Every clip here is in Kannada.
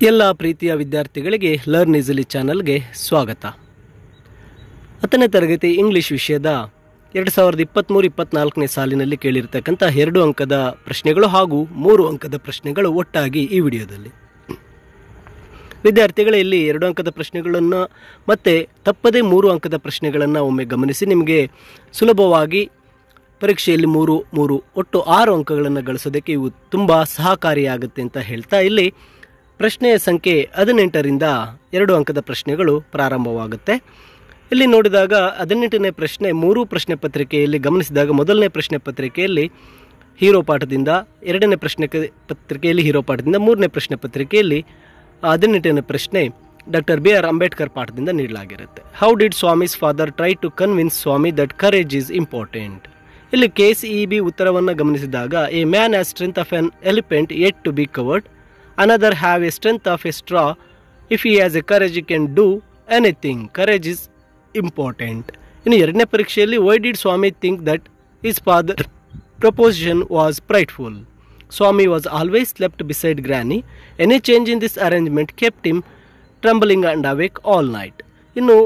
ಎಲ್ಲ ಪ್ರೀತಿಯ ವಿದ್ಯಾರ್ಥಿಗಳಿಗೆ ಲರ್ನ್ ಈಸಿಲಿ ಚಾನಲ್ಗೆ ಸ್ವಾಗತ. 10ನೇ ತರಗತಿ ಇಂಗ್ಲಿಷ್ ವಿಷಯದ 2023-24ನೇ ಸಾಲಿನಲ್ಲಿ ಕೇಳಿರ್ತಕ್ಕಂಥ 2 ಅಂಕದ ಪ್ರಶ್ನೆಗಳು ಹಾಗೂ 3 ಅಂಕದ ಪ್ರಶ್ನೆಗಳು ಒಟ್ಟಾಗಿ ಈ ವಿಡಿಯೋದಲ್ಲಿ. ವಿದ್ಯಾರ್ಥಿಗಳೇ, ಇಲ್ಲಿ 2 ಅಂಕದ ಪ್ರಶ್ನೆಗಳನ್ನು ಮತ್ತು ತಪ್ಪದೇ 3 ಅಂಕದ ಪ್ರಶ್ನೆಗಳನ್ನು ಒಮ್ಮೆ ಗಮನಿಸಿ. ನಿಮಗೆ ಸುಲಭವಾಗಿ ಪರೀಕ್ಷೆಯಲ್ಲಿ 3 ಒಟ್ಟು 6 ಅಂಕಗಳನ್ನು ಗಳಿಸೋದಕ್ಕೆ ಇವು ತುಂಬ ಸಹಕಾರಿಯಾಗುತ್ತೆ ಅಂತ ಹೇಳ್ತಾ, ಇಲ್ಲಿ ಪ್ರಶ್ನೆಯ ಸಂಖ್ಯೆ 18ರಿಂದ 2 ಅಂಕದ ಪ್ರಶ್ನೆಗಳು ಪ್ರಾರಂಭವಾಗುತ್ತೆ. ಇಲ್ಲಿ ನೋಡಿದಾಗ 18ನೇ ಪ್ರಶ್ನೆ 3 ಪ್ರಶ್ನೆ ಪತ್ರಿಕೆಯಲ್ಲಿ ಗಮನಿಸಿದಾಗ, ಮೊದಲನೇ ಪ್ರಶ್ನೆ ಪತ್ರಿಕೆಯಲ್ಲಿ ಹೀರೋ ಪಾಠದಿಂದ, 2ನೇ ಪ್ರಶ್ನೆ ಪತ್ರಿಕೆಯಲ್ಲಿ ಹೀರೋ ಪಾಠದಿಂದ, 3ನೇ ಪ್ರಶ್ನೆ ಪತ್ರಿಕೆಯಲ್ಲಿ 18ನೇ ಪ್ರಶ್ನೆ ಡಾಕ್ಟರ್ ಬಿ ಆರ್ ಅಂಬೇಡ್ಕರ್ ಪಾಠದಿಂದ ನೀಡಲಾಗಿರುತ್ತೆ. How did Swami's father try to convince Swami that courage is important. ಇಲ್ಲಿ KCEB ಉತ್ತರವನ್ನು ಗಮನಿಸಿದಾಗ, a man has strength of an elephant yet to be covered, another have a strength of a straw, if he has a courage he can do anything, courage is important. ಇನ್ನು 2ನೇ ಪರೀಕ್ಷೆಯಲ್ಲಿ, why did Swami think that his father proposition was frightful? Swami was always slept beside Granny. Any change in this arrangement kept him trembling and awake all night. ಇನ್ನು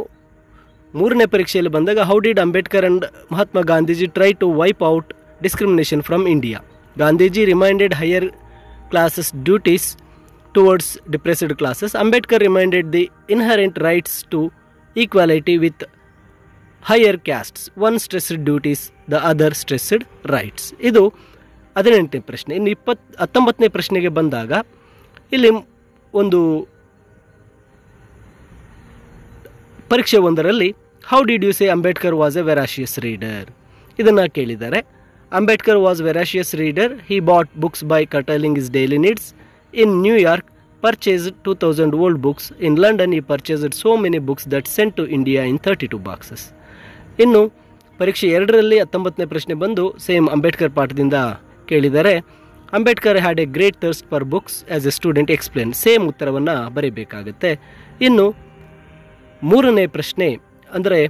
3ನೇ ಪರೀಕ್ಷೆಯಲ್ಲಿ ಬಂದಾಗ, how did Ambedkar and Mahatma Gandhiji try to wipe out discrimination from India? Gandhiji reminded higher classes duties towards depressed classes. Ambedkar reminded the inherent rights to equality with higher castes. One stressed duties, the other stressed rights. ಇದು 18ನೇ ಪ್ರಶ್ನೆ. ಇನ್ನು 19ನೇ ಪ್ರಶ್ನೆಗೆ ಬಂದಾಗ, ಇಲ್ಲಿ ಒಂದು ಪರೀಕ್ಷೆ ಒಂದರಲ್ಲಿ, how did you say Ambedkar was a voracious reader? ಇದನ್ನು ಕೇಳಿದ್ದಾರೆ. Ambedkar was voracious reader. He bought books by curtailing his daily needs. In New York, purchased 2000 old books. In London, he purchased so many books that sent to India in 32 boxes. ಇನ್ನು ಪರೀಕ್ಷೆ 2ರಲ್ಲಿ 19ನೇ ಪ್ರಶ್ನೆ ಬಂದು ಸೇಮ್ ಅಂಬೇಡ್ಕರ್ ಪಾಠದಿಂದ ಕೇಳಿದರೆ, Ambedkar had A great thirst for books as A student explain. Same ಉತ್ತರವನ್ನು ಬರೀಬೇಕಾಗುತ್ತೆ. ಇನ್ನು 3ನೇ ಪ್ರಶ್ನೆ ಅಂದರೆ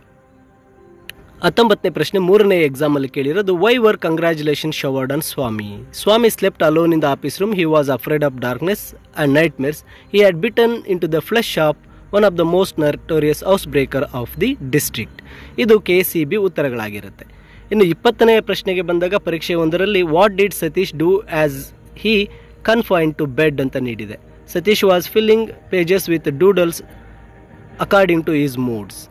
19ನೇ ಪ್ರಶ್ನೆ 3ನೇ ಎಕ್ಸಾಮಲ್ಲಿ ಕೇಳಿರೋದು, why were congratulation showered on Swami? Swami slept alone in the office room. He was afraid of darkness and nightmares. He had bitten into the flesh of one of the most notorious house breaker of the district. ಇದು KCB ಉತ್ತರಗಳಾಗಿರುತ್ತೆ. ಇನ್ನು 20ನೇ ಪ್ರಶ್ನೆಗೆ ಬಂದಾಗ, ಪರೀಕ್ಷೆ ಒಂದರಲ್ಲಿ, what did Satish do as he confine to bed ಅಂತ ನೀಡಿದೆ. Satish was filling pages with ಡೂಡಲ್ಸ್ according to his moods.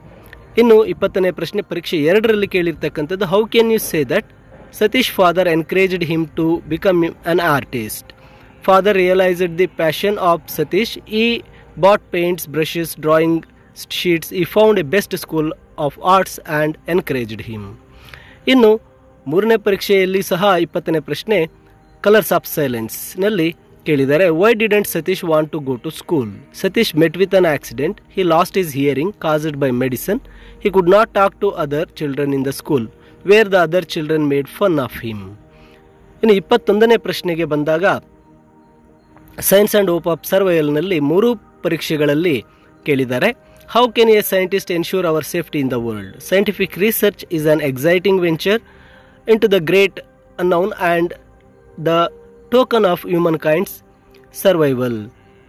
ಇನ್ನು 20ನೇ ಪ್ರಶ್ನೆ ಪರೀಕ್ಷೆ 2ರಲ್ಲಿ ಕೇಳಿರ್ತಕ್ಕಂಥದ್ದು, how can you say that Satish father encouraged him to become an artist? Father realised the passion of Satish. He bought paints, brushes, drawing sheets. He found a best school of arts and encouraged him. ಇನ್ನು 3ನೇ ಪರೀಕ್ಷೆಯಲ್ಲಿ ಸಹ 20ನೇ ಪ್ರಶ್ನೆ ಕಲರ್ಸ್ ಆಫ್ ಸೈಲೆನ್ಸ್ನಲ್ಲಿ ಕೇಳಿದ್ದಾರೆ, why didn't Satish want to go to school? Satish met with an accident. He lost his hearing caused by medicine. He could not talk to other children in the school, where the other children made fun of him. ಇನ್ನು 21ನೇ ಪ್ರಶ್ನೆಗೆ ಬಂದಾಗ, ಸೈನ್ಸ್ ಆ್ಯಂಡ್ ಹೋಪ್ ಆಫ್ ಸರ್ವೈವಲ್ನಲ್ಲಿ 3 ಪರೀಕ್ಷೆಗಳಲ್ಲಿ ಕೇಳಿದ್ದಾರೆ, how can a scientist ensure our safety in the world? Scientific research is an exciting venture into the great unknown and the token of humankind's survival.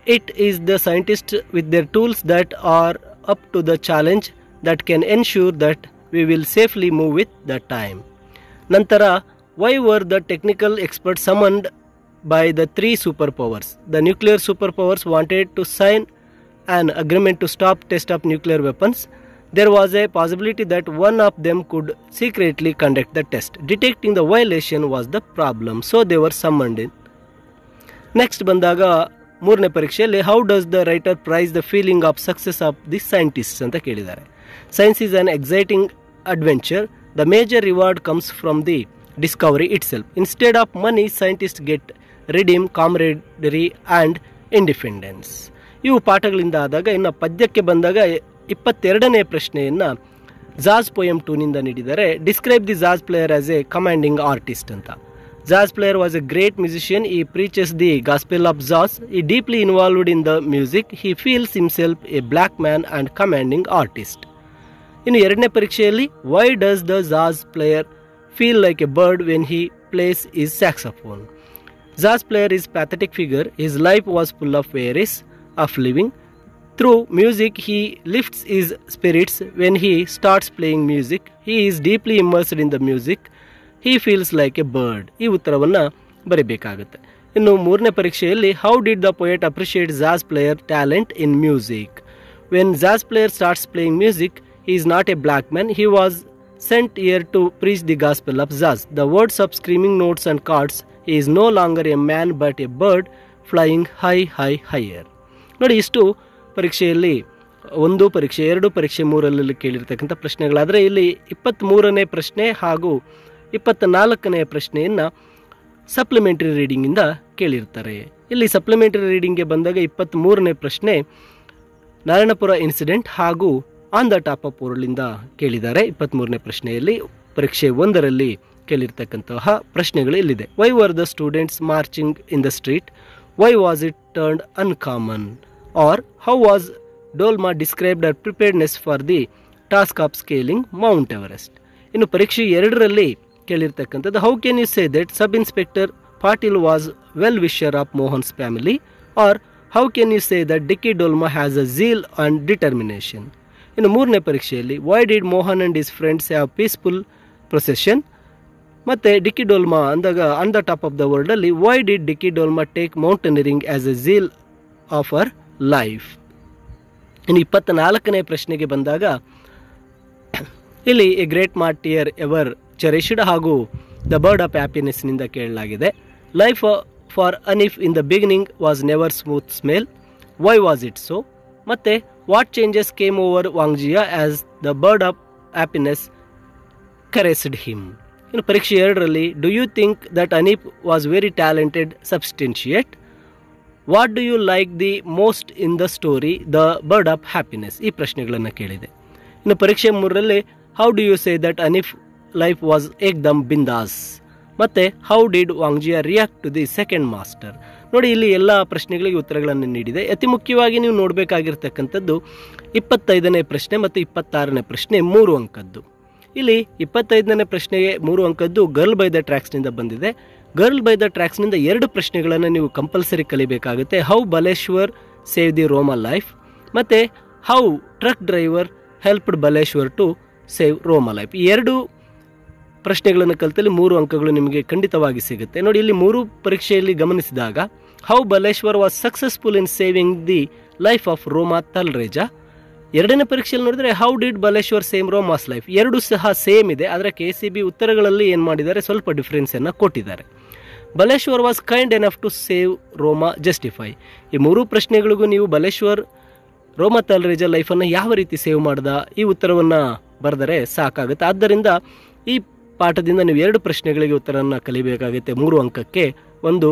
It is the scientist with their tools that are up to the challenge that can ensure that we will safely move with the time. ನಂತರ, why were the technical experts summoned by the 3 superpowers? The nuclear superpowers wanted to sign an agreement to stop test of nuclear weapons. There was a possibility that one of them could secretly conduct the test. Detecting the violation was the problem, so they were summoned in. Next ಬಂದಾಗ 3ನೇ ಪರೀಕ್ಷೆಯಲ್ಲಿ, how does the writer praise the feeling of success of the scientist ಅಂತ ಕೇಳಿದ್ದಾರೆ. Science is an exciting adventure. The major reward comes from the discovery itself. Instead of money, scientists get redeem, camaraderie and independence. ಇವು ಪಾಠಗಳಿಂದ ಆದಾಗ, ಇನ್ನು ಪದ್ಯಕ್ಕೆ ಬಂದಾಗ 22ನೇ ಪ್ರಶ್ನೆಯನ್ನು ಜಾಜ್ ಪೋಯಮ್ 2ನಿಂದ ನೀಡಿದ್ದಾರೆ. Describe the jazz player as A commanding artist ಅಂತ. Jazz player was a great musician. He preaches the gospel of jazz. He deeply involved in the music. He feels himself a black man and commanding artist. ಇನ್ನು 2ನೇ ಪರೀಕ್ಷೆಯಲ್ಲಿ, why does the jazz player feel like a bird when he plays his saxophone? Jazz player is pathetic figure. His life was full of worries. of living. Through music, he lifts his spirits. When he starts playing music, he is deeply immersed in the music. He feels like a bird. ಈ ಉತ್ತರವನ್ನು ಬರೀಬೇಕಾಗುತ್ತೆ. ಇನ್ನು ಮೂರನೇ ಪರೀಕ್ಷೆಯಲ್ಲಿ how did the poet appreciate jazz player talent in music. When jazz player starts playing music, he is not a black man. He was sent here to preach the gospel of jazz. The words of screaming notes and chords. He is no longer a man but a bird flying higher. ನೋಡಿ, ಇಷ್ಟು ಪರೀಕ್ಷೆಯಲ್ಲಿ ಒಂದು ಪರೀಕ್ಷೆ, ಎರಡು ಪರೀಕ್ಷೆ, ಮೂರರಲ್ಲಿ ಕೇಳಿರ್ತಕ್ಕಂಥ ಪ್ರಶ್ನೆಗಳಾದರೆ ಇಲ್ಲಿ 23ನೇ ಪ್ರಶ್ನೆ ಹಾಗೂ 24ನೇ ಪ್ರಶ್ನೆಯನ್ನು ಸಪ್ಲಿಮೆಂಟರಿ ರೀಡಿಂಗಿಂದ ಕೇಳಿರ್ತಾರೆ. ಇಲ್ಲಿ ಸಪ್ಲಿಮೆಂಟರಿ ರೀಡಿಂಗ್ಗೆ ಬಂದಾಗ 23ನೇ ಪ್ರಶ್ನೆ ನಾರಾಯಣಪುರ ಇನ್ಸಿಡೆಂಟ್ ಹಾಗೂ ಆನ್ ದ ಟಾಪ್ ಆಫ್ ವರ್ಲ್ಡಿಂದ ಕೇಳಿದ್ದಾರೆ. 23ನೇ ಪ್ರಶ್ನೆಯಲ್ಲಿ ಪರೀಕ್ಷೆ 1ರಲ್ಲಿ ಕೇಳಿರ್ತಕ್ಕಂತಹ ಪ್ರಶ್ನೆಗಳು ಇಲ್ಲಿದೆ. Why were the students marching in the street? Why was it turned uncommon? Or how was Dolma described her preparedness for the task of scaling Mount Everest? ಇನ್ನು ಪರೀಕ್ಷೆ 2ರಲ್ಲಿ ಕೇಳಿರ್ತಕ್ಕಂಥದ್ದು how can you say that sub inspector Patil was well wisher of Mohan's family? Or how can you say that Dicky Dolma has a zeal and determination? ಇನ್ನು 3ನೇ ಪರೀಕ್ಷೆಯಲ್ಲಿ why did Mohan and his friends have peaceful procession? ಮತ್ತು ಡಿಕ್ಕಿ ಡೋಲ್ಮಾ ಅಂದಾಗ on the top of the ವರ್ಲ್ಡಲ್ಲಿ why did Dicky Dolma take mountaineering as a zeal of our life? ಇನ್ನು 24ನೇ ಪ್ರಶ್ನೆಗೆ ಬಂದಾಗ ಇಲ್ಲಿ a great martyr ever cherished ಹಾಗೂ ದ ಬರ್ಡ್ ಆಫ್ ಹ್ಯಾಪಿನೆಸ್ನಿಂದ ಕೇಳಲಾಗಿದೆ. Life for Anif in the beginning was never smooth sail. Why was it so? ಮತ್ತು what changes came over Wangjia as the bird of happiness caressed him? ಇನ್ನು ಪರೀಕ್ಷೆ 2ರಲ್ಲಿ do you think that Anif was very talented substantiate? What do you like the most in the story the bird of happiness? ಈ ಪ್ರಶ್ನೆಗಳನ್ನು ಕೇಳಿದೆ. ಇನ್ನು ಪರೀಕ್ಷೆ 3ರಲ್ಲಿ how do you say that Anif life was ಏಕ್ದಮ್ ಬಿಂದಾಸ್? ಮತ್ತು how did Wangjia react to the second master? ನೋಡಿ, ಇಲ್ಲಿ ಎಲ್ಲ ಪ್ರಶ್ನೆಗಳಿಗೆ ಉತ್ತರಗಳನ್ನು ನೀಡಿದೆ. ಅತಿ ಮುಖ್ಯವಾಗಿ ನೀವು ನೋಡಬೇಕಾಗಿರ್ತಕ್ಕಂಥದ್ದು 25ನೇ ಪ್ರಶ್ನೆ ಮತ್ತು 26ನೇ ಪ್ರಶ್ನೆ 3 ಅಂಕದ್ದು. ಇಲ್ಲಿ 25ನೇ ಪ್ರಶ್ನೆಗೆ 3 ಅಂಕದ್ದು ಗರ್ಲ್ ಬೈ ದ ಟ್ರ್ಯಾಕ್ಸ್ನಿಂದ ಬಂದಿದೆ. ಗರ್ಲ್ ಬೈ ದ ಟ್ರ್ಯಾಕ್ಸ್ನಿಂದ 2 ಪ್ರಶ್ನೆಗಳನ್ನು ನೀವು ಕಂಪಲ್ಸರಿ ಕಲಿಬೇಕಾಗುತ್ತೆ. How Baleshwar save the Roma life ಮತ್ತು how truck driver helped Baleshwar to save Roma life. ಈ 2 ಪ್ರಶ್ನೆಗಳನ್ನು ಕಲಿತಲ್ಲಿ 3 ಅಂಕಗಳು ನಿಮಗೆ ಖಂಡಿತವಾಗಿ ಸಿಗುತ್ತೆ. ನೋಡಿ, ಇಲ್ಲಿ 3 ಪರೀಕ್ಷೆಯಲ್ಲಿ ಗಮನಿಸಿದಾಗ how Baleshwar was successful in saving the life of ರೋಮಾ Talreja. 2ನೇ ಪರೀಕ್ಷೆಯಲ್ಲಿ ನೋಡಿದರೆ how did Baleshwar same ರೋಮಾಸ್ life. 2 ಸಹ ಸೇಮ್ ಇದೆ, ಆದರೆ KCB ಉತ್ತರಗಳಲ್ಲಿ ಏನು ಮಾಡಿದ್ದಾರೆ, ಸ್ವಲ್ಪ ಡಿಫ್ರೆನ್ಸನ್ನು ಕೊಟ್ಟಿದ್ದಾರೆ. Baleshwar was kind enough to save Roma justify. ಈ 3 ಪ್ರಶ್ನೆಗಳಿಗೂ ನೀವು ಬಲೇಶ್ವರ್ ರೋಮಾ ತಲ್ರೇಜಾ ಲೈಫನ್ನು ಯಾವ ರೀತಿ ಸೇವ್ ಮಾಡ್ದ ಈ ಉತ್ತರವನ್ನು ಬರೆದರೆ ಸಾಕಾಗುತ್ತೆ. ಆದ್ದರಿಂದ ಈ ಪಾಠದಿಂದ ನೀವು 2 ಪ್ರಶ್ನೆಗಳಿಗೆ ಉತ್ತರವನ್ನು ಕಲಿಬೇಕಾಗುತ್ತೆ 3 ಅಂಕಕ್ಕೆ. ಒಂದು,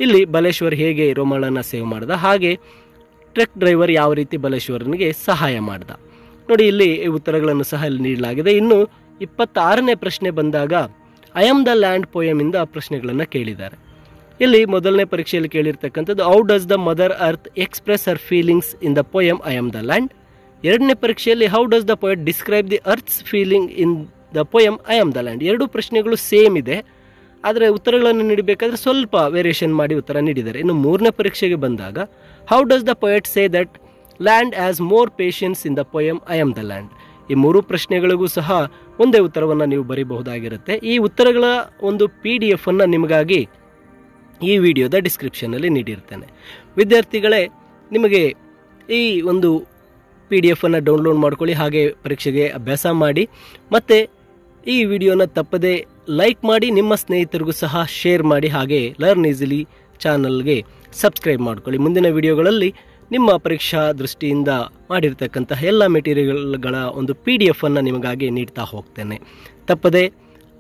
ಇಲ್ಲಿ ಬಲೇಶ್ವರ್ ಹೇಗೆ ರೋಮಾಳನ್ನು ಸೇವ್ ಮಾಡ್ದ, ಹಾಗೆ ಟ್ರಕ್ ಡ್ರೈವರ್ ಯಾವ ರೀತಿ ಬಲೇಶ್ವರನಿಗೆ ಸಹಾಯ ಮಾಡ್ದ. ನೋಡಿ, ಇಲ್ಲಿ ಈ ಉತ್ತರಗಳನ್ನು ಸಹ ಇಲ್ಲಿ ನೀಡಲಾಗಿದೆ. ಇನ್ನು 26ನೇ ಪ್ರಶ್ನೆ ಬಂದಾಗ ಐ ಆಮ್ ದ ಲ್ಯಾಂಡ್ ಪೋಯಮಿಂದ ಪ್ರಶ್ನೆಗಳನ್ನು ಕೇಳಿದ್ದಾರೆ. ಇಲ್ಲಿ ಮೊದಲನೇ ಪರೀಕ್ಷೆಯಲ್ಲಿ ಕೇಳಿರ್ತಕ್ಕಂಥದ್ದು how does the mother earth express her feelings in the poem I am the land. 2ನೇ ಪರೀಕ್ಷೆಯಲ್ಲಿ how does the poet describe the earth's feeling in the poem I am the land. 2 ಪ್ರಶ್ನೆಗಳು ಸೇಮ್ ಇದೆ, ಆದರೆ ಉತ್ತರಗಳನ್ನು ನೀಡಬೇಕಾದ್ರೆ ಸ್ವಲ್ಪ ವೇರಿಯೇಷನ್ ಮಾಡಿ ಉತ್ತರ ನೀಡಿದ್ದಾರೆ. ಇನ್ನು 3ನೇ ಪರೀಕ್ಷೆಗೆ ಬಂದಾಗ how does the poet say that land as more patience in the poem I am the land. ಈ 3 ಪ್ರಶ್ನೆಗಳಿಗೂ ಸಹ ಒಂದೇ ಉತ್ತರವನ್ನು ನೀವು ಬರೀಬಹುದಾಗಿರುತ್ತೆ. ಈ ಉತ್ತರಗಳ ಒಂದು PDF ಅನ್ನು ನಿಮಗಾಗಿ ಈ ವಿಡಿಯೋದ ಡಿಸ್ಕ್ರಿಪ್ಷನಲ್ಲಿ ನೀಡಿರ್ತೇನೆ. ವಿದ್ಯಾರ್ಥಿಗಳೇ, ನಿಮಗೆ ಈ ಒಂದು PDF ಅನ್ನು ಡೌನ್ಲೋಡ್ ಮಾಡ್ಕೊಳ್ಳಿ, ಹಾಗೆ ಪರೀಕ್ಷೆಗೆ ಅಭ್ಯಾಸ ಮಾಡಿ. ಮತ್ತು ಈ ವಿಡಿಯೋನ ತಪ್ಪದೆ ಲೈಕ್ ಮಾಡಿ, ನಿಮ್ಮ ಸ್ನೇಹಿತರಿಗೂ ಸಹ ಶೇರ್ ಮಾಡಿ, ಹಾಗೆ ಲರ್ನ್ ಈಸಿಲಿ ಚಾನಲ್ಗೆ ಸಬ್ಸ್ಕ್ರೈಬ್ ಮಾಡ್ಕೊಳ್ಳಿ. ಮುಂದಿನ ವಿಡಿಯೋಗಳಲ್ಲಿ ನಿಮ್ಮ ಪರೀಕ್ಷಾ ದೃಷ್ಟಿಯಿಂದ ಮಾಡಿರ್ತಕ್ಕಂತಹ ಎಲ್ಲ ಮೆಟೀರಿಯಲ್ಗಳ ಒಂದು PDF ಅನ್ನು ನಿಮಗಾಗಿ ನೀಡ್ತಾ ಹೋಗ್ತೇನೆ. ತಪ್ಪದೆ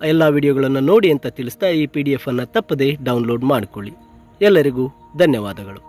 ಎಲ್ಲ ವಿಡಿಯೋಗಳನ್ನು ನೋಡಿ ಅಂತ ತಿಳಿಸ್ತಾ ಈ PDF ಅನ್ನು ತಪ್ಪದೆ ಡೌನ್ಲೋಡ್ ಮಾಡಿಕೊಳ್ಳಿ. ಎಲ್ಲರಿಗೂ ಧನ್ಯವಾದಗಳು.